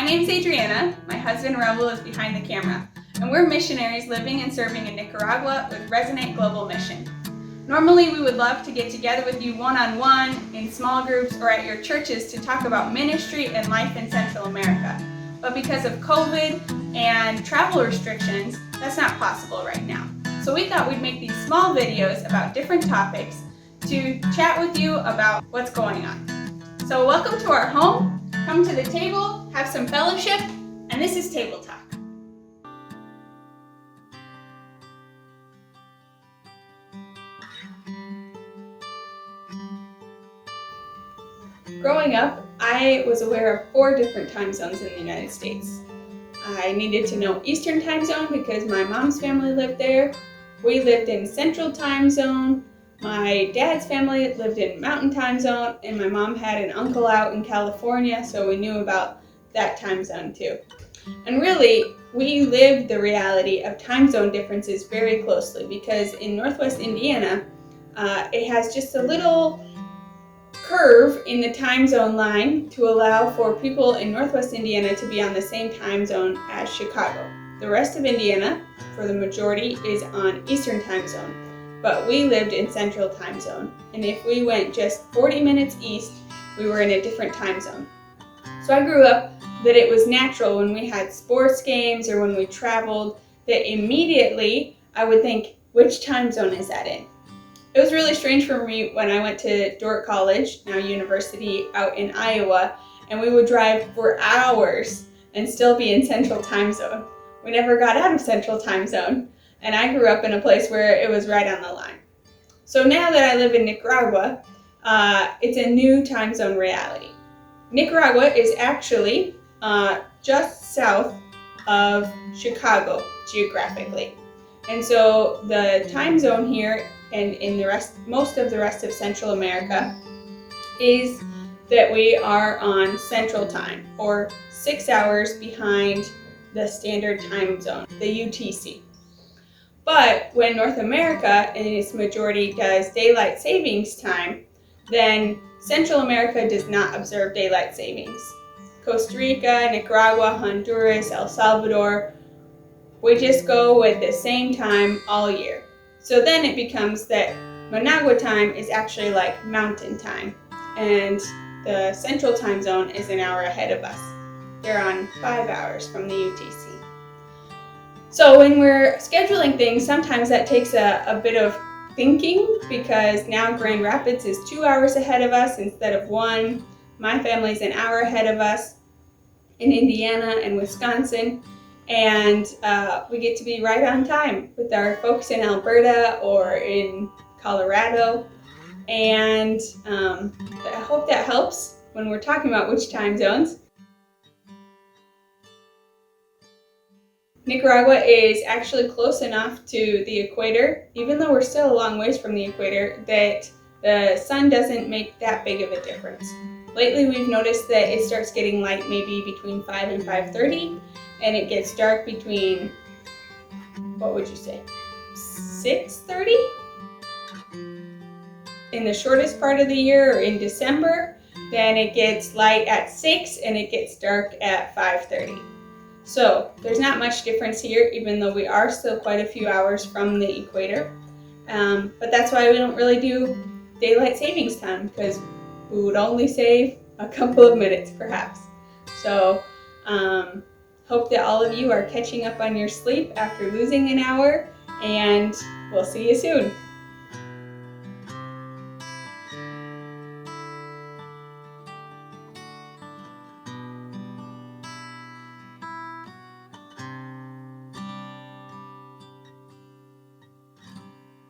My name's Adriana, my husband Raul is behind the camera, and we're missionaries living and serving in Nicaragua with Resonate Global Mission. Normally we would love to get together with you one-on-one, in small groups, or at your churches to talk about ministry and life in Central America. But because of COVID and travel restrictions, that's not possible right now. So we thought we'd make these small videos about different topics to chat with you about what's going on. So welcome to our home. Come to the table, have some fellowship, and this is Table Talk. Growing up, I was aware of 4 different time zones in the United States. I needed to know Eastern time zone because my mom's family lived there. We lived in Central time zone. My dad's family lived in Mountain time zone, and my mom had an uncle out in California, so we knew about that time zone too. And really, we lived the reality of time zone differences very closely because in Northwest Indiana, it has just a little curve in the time zone line to allow for people in Northwest Indiana to be on the same time zone as Chicago. The rest of Indiana, for the majority, is on Eastern time zone, but we lived in Central time zone, and if we went just 40 minutes east, we were in a different time zone. So I grew up that it was natural when we had sports games or when we traveled that immediately I would think, which time zone is that in? It was really strange for me when I went to Dordt College, now university, out in Iowa, and we would drive for hours and still be in Central time zone. We never got out of Central time zone, and I grew up in a place where it was right on the line. So now that I live in Nicaragua, it's a new time zone reality. Nicaragua is actually just south of Chicago geographically. And so the time zone here and in most of the rest of Central America is that we are on Central Time, or 6 hours behind the standard time zone, the UTC. But when North America in its majority does daylight savings time, then Central America does not observe daylight savings. Costa Rica, Nicaragua, Honduras, El Salvador, we just go with the same time all year. So then it becomes that Managua time is actually like mountain time, and the Central time zone is an hour ahead of us. They're on 5 hours from the UTC. So when we're scheduling things, sometimes that takes a bit of thinking because now Grand Rapids is 2 hours ahead of us instead of 1. My family's an hour ahead of us in Indiana and Wisconsin. And we get to be right on time with our folks in Alberta or in Colorado. And I hope that helps when we're talking about which time zones. Nicaragua is actually close enough to the equator, even though we're still a long ways from the equator, that the sun doesn't make that big of a difference. Lately we've noticed that it starts getting light maybe between 5 and 5:30. And it gets dark between, what would you say, 6:30? In the shortest part of the year, or in December, then it gets light at 6 and it gets dark at 5:30. So there's not much difference here, even though we are still quite a few hours from the equator. But that's why we don't really do daylight savings time, because we would only save a couple of minutes perhaps. So, hope that all of you are catching up on your sleep after losing an hour, and we'll see you soon.